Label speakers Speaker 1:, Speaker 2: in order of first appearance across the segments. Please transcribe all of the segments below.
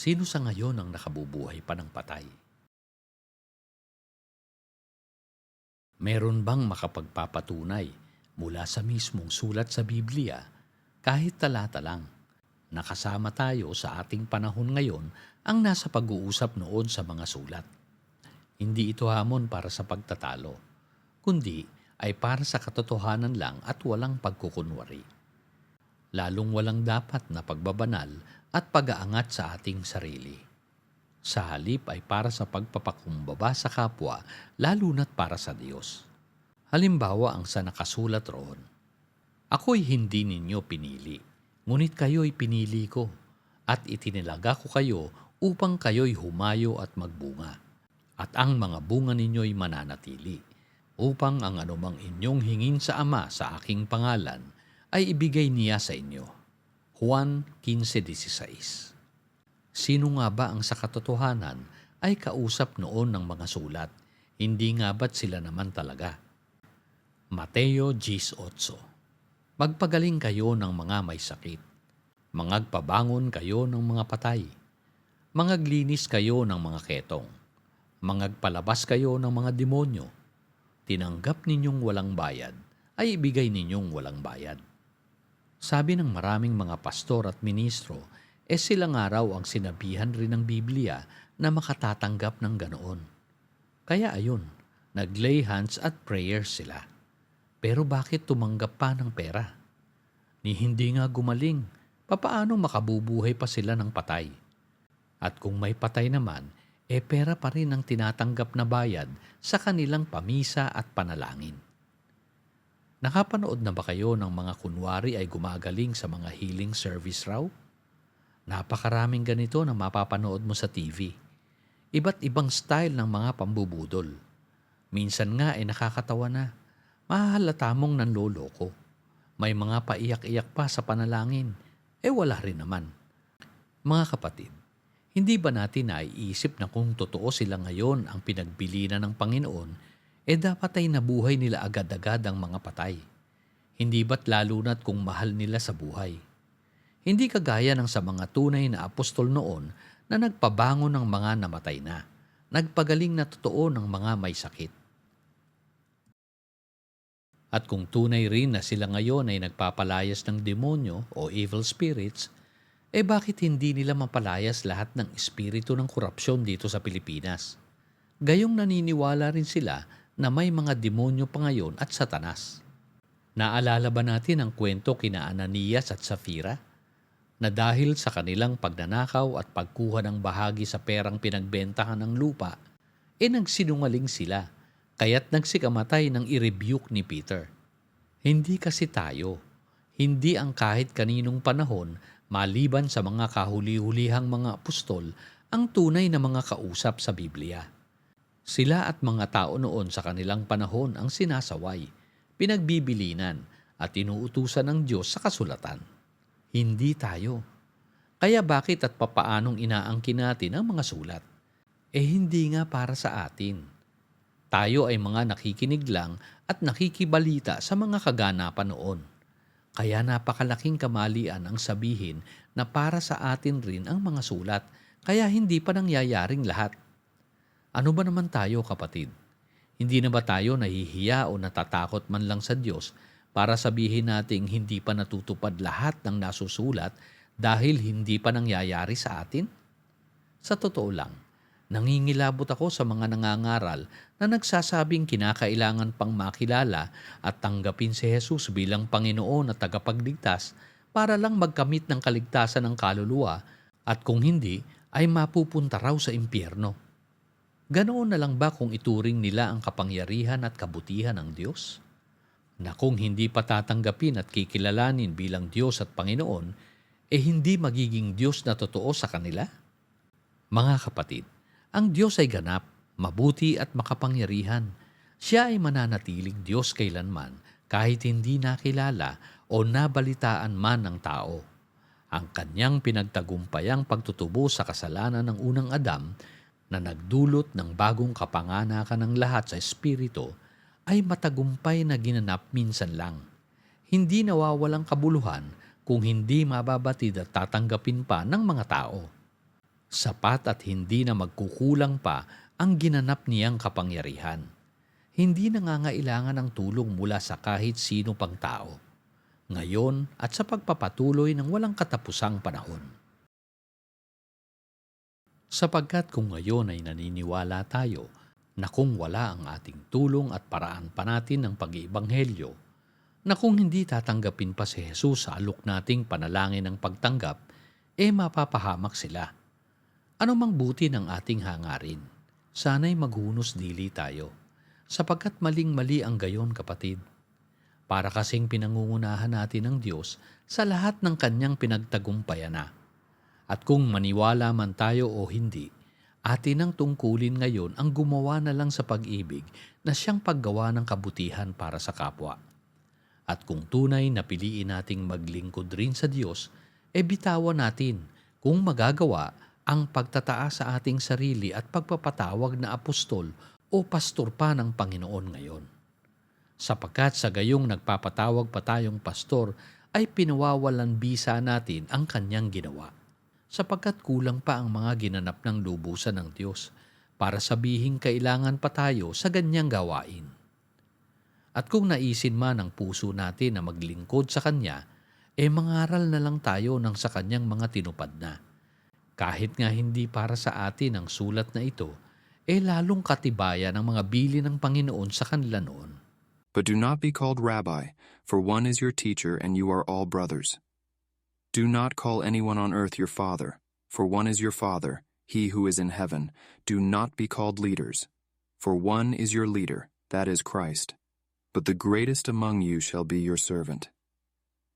Speaker 1: Sino sa ngayon ang nakabubuhay pa ng patay? Meron bang makapagpapatunay mula sa mismong sulat sa Biblia, kahit talata lang, nakasama tayo sa ating panahon ngayon ang nasa pag-uusap noon sa mga sulat? Hindi ito hamon para sa pagtatalo, kundi ay para sa katotohanan lang at walang pagkukunwari. Lalong walang dapat na pagbabanal at pag-aangat sa ating sarili. Sa halip ay para sa pagpapakumbaba sa kapwa, lalo na't para sa Diyos. Halimbawa ang sa nakasulat roon, "Ako'y hindi ninyo pinili, ngunit kayo'y pinili ko, at itinilaga ko kayo upang kayo'y humayo at magbunga, at ang mga bunga ninyo'y mananatili, upang ang anumang inyong hingin sa Ama sa aking pangalan ay ibigay niya sa inyo." Juan 15:16. Sino nga ba ang sa katotohanan ay kausap noon ng mga sulat? Hindi nga ba't sila naman talaga? Mateo 10:8. Magpagaling kayo ng mga may sakit. Mangagpabangon kayo ng mga patay. Mangaglinis kayo ng mga ketong. Mangagpalabas kayo ng mga demonyo. Tinanggap ninyong walang bayad, ay ibigay ninyong walang bayad. Sabi ng maraming mga pastor at ministro, sila nga raw ang sinabihan rin ng Biblia na makatatanggap ng ganoon. Kaya ayun, nag-lay hands at prayers sila. Pero bakit tumanggap pa ng pera? Ni hindi nga gumaling, papaano makabubuhay pa sila ng patay? At kung may patay naman, pera pa rin ang tinatanggap na bayad sa kanilang pamisa at panalangin. Nakapanood na ba kayo ng mga kunwari ay gumagaling sa mga healing service raw? Napakaraming ganito na mapapanood mo sa TV. Iba't ibang style ng mga pambubudol. Minsan nga ay nakakatawa na. Mahahalata mong nanloloko. May mga paiyak-iyak pa sa panalangin. Wala rin naman. Mga kapatid, hindi ba natin naiisip na kung totoo sila ngayon ang pinagbilinan ng Panginoon, dapat ay nabuhay nila agad-agad ang mga patay? Hindi ba't lalo na't kung mahal nila sa buhay? Hindi kagaya ng sa mga tunay na apostol noon na nagpabangon ng mga namatay na, nagpagaling na totoo ng mga may sakit. At kung tunay rin na sila ngayon ay nagpapalayas ng demonyo o evil spirits, bakit hindi nila mapalayas lahat ng espiritu ng korupsyon dito sa Pilipinas? Gayong naniniwala rin sila na may mga demonyo pa ngayon at satanas. Naalala ba natin ang kwento kina Ananias at Safira? Na dahil sa kanilang pagnanakaw at pagkuha ng bahagi sa perang pinagbentahan ng lupa, nagsinungaling sila, kaya't nagsikamatay ng i-rebuke ni Peter. Hindi kasi tayo, hindi ang kahit kaninong panahon maliban sa mga kahuli-hulihang mga apostol ang tunay na mga kausap sa Biblia. Sila at mga tao noon sa kanilang panahon ang sinasaway, pinagbibilinan at inuutusan ng Diyos sa kasulatan. Hindi tayo. Kaya bakit at papaanong inaangkin natin ang mga sulat? Hindi nga para sa atin. Tayo ay mga nakikinig lang at nakikibalita sa mga kaganapan noon. Kaya napakalaking kamalian ang sabihin na para sa atin rin ang mga sulat, kaya hindi pa nangyayaring lahat. Ano ba naman tayo, kapatid? Hindi na ba tayo nahihiya o natatakot man lang sa Diyos para sabihin nating hindi pa natutupad lahat ng nasusulat dahil hindi pa nangyayari sa atin? Sa totoo lang, nangingilabot ako sa mga nangangaral na nagsasabing kinakailangan pang makilala at tanggapin si Jesus bilang Panginoon at tagapagligtas para lang magkamit ng kaligtasan ng kaluluwa, at kung hindi ay mapupunta raw sa impyerno. Ganoon na lang ba kung ituring nila ang kapangyarihan at kabutihan ng Diyos? Na kung hindi pa tatanggapin at kikilalanin bilang Diyos at Panginoon, hindi magiging Diyos na totoo sa kanila? Mga kapatid, ang Diyos ay ganap, mabuti at makapangyarihan. Siya ay mananatiling Diyos kailanman kahit hindi nakilala o nabalitaan man ng tao. Ang kanyang pinagtagumpayang pagtutubo sa kasalanan ng unang Adam na nagdulot ng bagong kapanganakan ng lahat sa Espiritu ay matagumpay na ginanap minsan lang. Hindi nawawalang kabuluhan kung hindi mababatid at tatanggapin pa ng mga tao. Sapat at hindi na magkukulang pa ang ginanap niyang kapangyarihan. Hindi nangangailangan ng tulong mula sa kahit sino pang tao, ngayon at sa pagpapatuloy ng walang katapusang panahon. Sapagkat kung ngayon ay naniniwala tayo na kung wala ang ating tulong at paraan pa natin ng pag-iibanghelyo, na kung hindi tatanggapin pa si Jesus sa alok nating panalangin ng pagtanggap, mapapahamak sila. Ano mang buti ng ating hangarin, sana'y maghunos dili tayo, sapagkat maling-mali ang gayon, kapatid. Para kasing pinangungunahan natin ng Diyos sa lahat ng kanyang pinagtagumpayan na. At kung maniwala man tayo o hindi, atin ang tungkulin ngayon ang gumawa na lang sa pag-ibig na siyang paggawa ng kabutihan para sa kapwa. At kung tunay na piliin nating maglingkod rin sa Diyos, bitawan natin kung magagawa ang pagtataas sa ating sarili at pagpapatawag na apostol o pastor pa ng Panginoon ngayon. Sapagkat sa gayong nagpapatawag pa tayong pastor ay pinawawalan bisa natin ang kanyang ginawa. Sapagkat kulang pa ang mga ginanap ng lubusan ng Diyos para sabihing kailangan pa tayo sa ganyang gawain. At kung naisin man ang puso natin na maglingkod sa Kanya, mangaral na lang tayo ng sa Kanyang mga tinupad na. Kahit nga hindi para sa atin ang sulat na ito, lalong katibayan ang mga bili ng Panginoon sa kanila noon.
Speaker 2: But do not be called Rabbi, for one is your teacher and you are all brothers. Do not call anyone on earth your father, for one is your Father, he who is in heaven. Do not be called leaders, for one is your leader, that is Christ. But the greatest among you shall be your servant.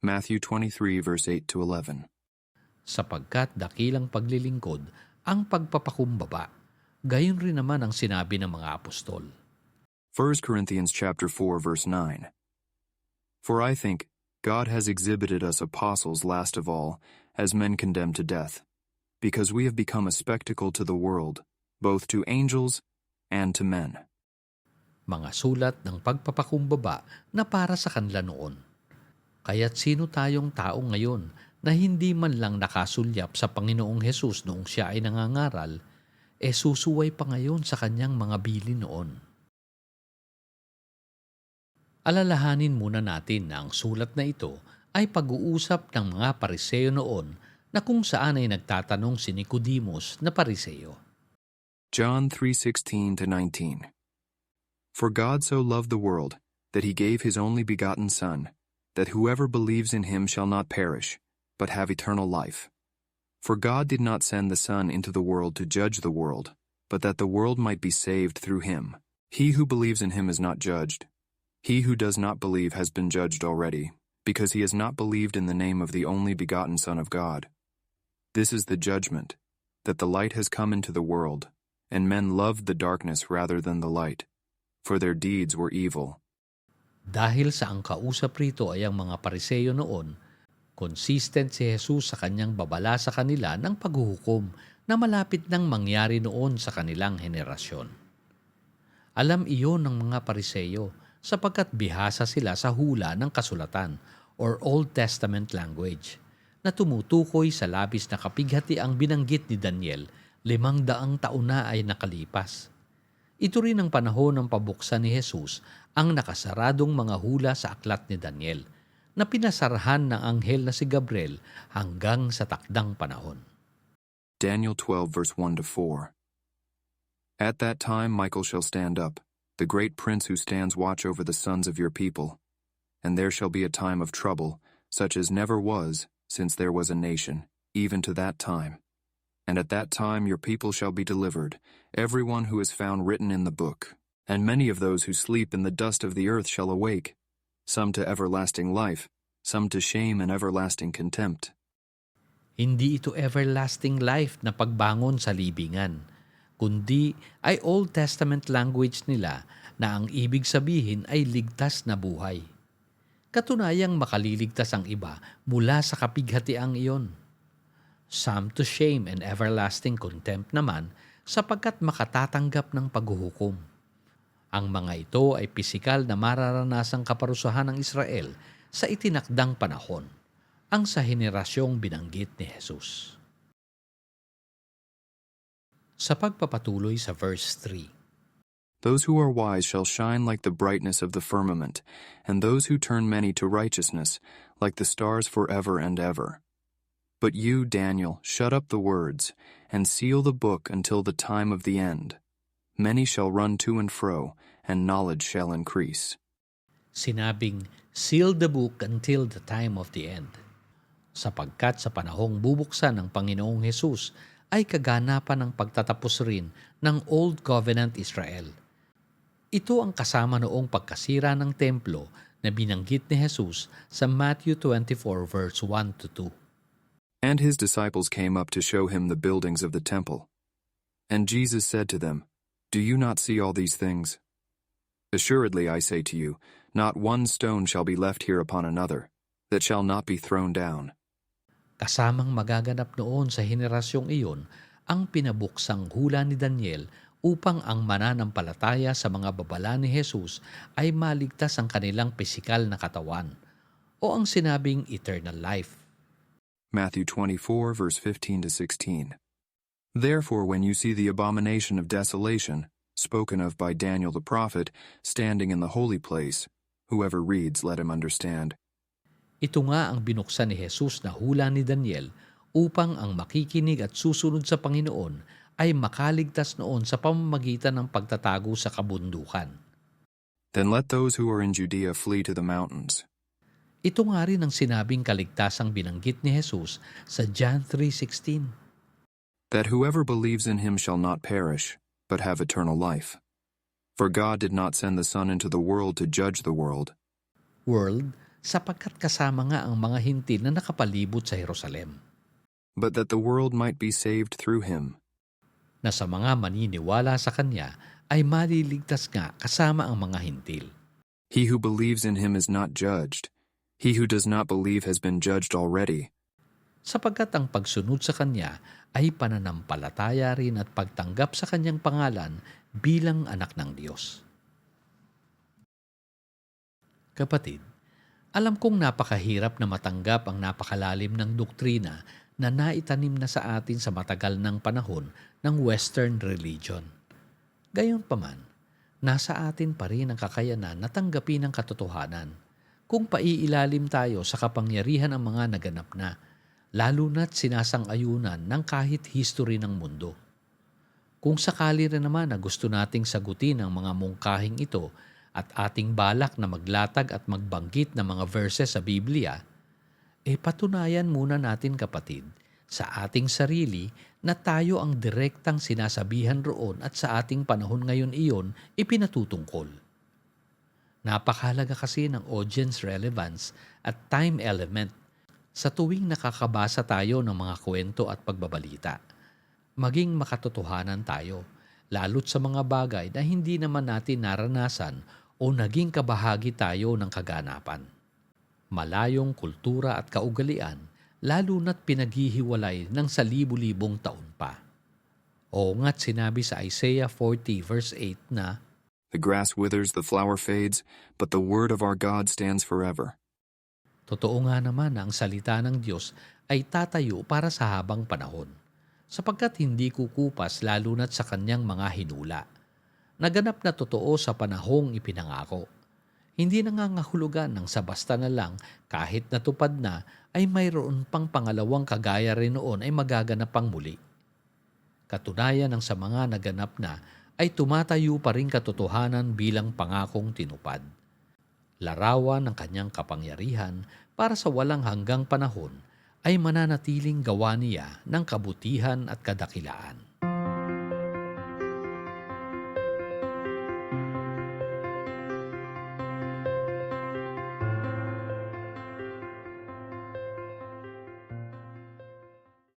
Speaker 2: Matthew 23 verse 8 to 11.
Speaker 1: Sapagkat dakilang paglilingkod ang pagpapakumbaba, gayon rin naman ang sinabi ng mga apostol.
Speaker 2: 1 Corinthians chapter 4 verse 9. For I think God has exhibited us apostles last of all, as men condemned to death, because we have become a spectacle to the world, both to angels and to men.
Speaker 1: Mga sulat ng pagpapakumbaba na para sa kanila noon. Kaya't sino tayong tao ngayon na hindi man lang nakasulyap sa Panginoong Hesus noong siya ay nangangaral, susuway pa ngayon sa kanyang mga bili noon. Alalahanin muna natin na ang sulat na ito ay pag-uusap ng mga Pariseo noon na kung saan ay nagtatanong si Nicodemus na Pariseo.
Speaker 2: John 3:16 to 19. For God so loved the world that he gave his only begotten Son, that whoever believes in him shall not perish, but have eternal life. For God did not send the Son into the world to judge the world, but that the world might be saved through him. He who believes in him is not judged. He who does not believe has been judged already, because he has not believed in the name of the only begotten Son of God. This is the judgment, that the light has come into the world, and men loved the darkness rather than the light, for their deeds were evil.
Speaker 1: Dahil sa ang kausap rito ay ang mga Pariseo noon, consistent si Jesus sa kanyang babala sa kanila ng paghuhukom na malapit nang mangyari noon sa kanilang henerasyon. Alam iyon ng mga Pariseo sapagkat bihasa sila sa hula ng kasulatan or Old Testament language na tumutukoy sa labis na kapighati ang binanggit ni Daniel 500 taon na ay nakalipas. Ito rin ang panahon ng pabuksan ni Jesus ang nakasaradong mga hula sa aklat ni Daniel na pinasarahan ng anghel na si Gabriel hanggang sa takdang panahon.
Speaker 2: Daniel 12 verse 1 to 4. At that time Michael shall stand up, the great prince who stands watch over the sons of your people. And there shall be a time of trouble, such as never was, since there was a nation, even to that time. And at that time your people shall be delivered, every one who is found written in the book. And many of those who sleep in the dust of the earth shall awake, some to everlasting life, some to shame and everlasting contempt.
Speaker 1: Hindi ito everlasting life na pagbangon sa libingan, kundi ay Old Testament language nila na ang ibig sabihin ay ligtas na buhay. Katunayang makaliligtas ang iba mula sa kapighatiang iyon. Some to shame and everlasting contempt naman sapagkat makatatanggap ng paghuhukom. Ang mga ito ay pisikal na mararanasang kaparusahan ng Israel sa itinakdang panahon, ang sa henerasyong binanggit ni Jesus. Sa pagpapatuloy sa verse 3,
Speaker 2: Those who are wise shall shine like the brightness of the firmament, and those who turn many to righteousness, like the stars forever and ever. But you, Daniel, shut up the words, and seal the book until the time of the end. Many shall run to and fro, and knowledge shall increase.
Speaker 1: sinabing, seal the book until the time of the end. Sapagkat sa panahong bubuksan ng Panginoong Hesus ay kaganapan ng pagtatapos rin ng Old Covenant Israel. Ito ang kasama noong pagkasira ng templo na binanggit ni Jesus sa Matthew 24 verse 1 to 2.
Speaker 2: And his disciples came up to show him the buildings of the temple. And Jesus said to them, Do you not see all these things? Assuredly I say to you, not one stone shall be left here upon another, that shall not be thrown down.
Speaker 1: Kasamang magaganap noon sa henerasyong iyon ang pinabuksang hula ni Daniel upang ang mananampalataya sa mga babala ni Jesus ay maligtas ang kanilang pisikal na katawan o ang sinabing eternal life.
Speaker 2: Matthew 24, verse 15 to 16. Therefore, when you see the abomination of desolation, spoken of by Daniel the prophet, standing in the holy place, whoever reads, let him understand.
Speaker 1: Ito nga ang binuksan ni Jesus na hula ni Daniel upang ang makikinig at susunod sa Panginoon ay makaligtas noon sa pamamagitan ng pagtatago sa kabundukan.
Speaker 2: Then let those who are in Judea flee to the mountains.
Speaker 1: Ito nga rin ang sinabing kaligtasang binanggit ni Jesus sa John 3:16.
Speaker 2: That whoever believes in him shall not perish, but have eternal life. For God did not send the Son into the world to judge the world,
Speaker 1: World, sapagkat kasama nga ang mga hintil na nakapalibot sa Jerusalem,
Speaker 2: but that the world might be saved through him.
Speaker 1: na sa mga maniniwala sa Kanya ay maliligtas nga kasama ang mga hintil.
Speaker 2: He who believes in him is not judged. He who does not believe has been judged already.
Speaker 1: Sapagkat ang pagsunod sa Kanya ay pananampalataya rin at pagtanggap sa Kanyang pangalan bilang anak ng Diyos. Kapatid, alam kong napakahirap na matanggap ang napakalalim ng doktrina na naitanim na sa atin sa matagal ng panahon ng Western religion. Gayunpaman, nasa atin pa rin ang kakayanan na tanggapin ang katotohanan kung paiilalim tayo sa kapangyarihan ng mga naganap na, lalo na't sinasang-ayunan ng kahit history ng mundo. Kung sakali rin naman na gusto nating sagutin ang mga mungkahing ito at ating balak na maglatag at magbanggit ng mga verses sa Biblia, patunayan muna natin kapatid sa ating sarili na tayo ang direktang sinasabihan roon at sa ating panahon ngayon iyon ipinatutungkol. Napakahalaga kasi ng audience relevance at time element sa tuwing nakakabasa tayo ng mga kwento at pagbabalita. Maging makatotohanan tayo, lalo't sa mga bagay na hindi naman natin naranasan o naging kabahagi tayo ng kaganapan. Malayong kultura at kaugalian, lalo na't pinaghihiwalay ng sa libu-libong taon pa. O nga't sinabi sa Isaiah 40 verse 8 na,
Speaker 2: The grass withers, the flower fades, but the word of our God stands forever.
Speaker 1: totoo nga naman na ang salita ng Diyos ay tatayo para sa habang panahon, sapagkat hindi kukupas lalo na't sa kanyang mga hinula. Naganap na totoo sa panahong ipinangako. Hindi nangangahulugan ng sa basta na lang kahit natupad na ay mayroon pang pangalawang kagaya rin noon ay magaganap pang muli. Katunayan ng sa mga naganap na ay tumatayo pa rin katotohanan bilang pangakong tinupad. Larawan ng kanyang kapangyarihan para sa walang hanggang panahon ay mananatiling gawa niya ng kabutihan at kadakilaan.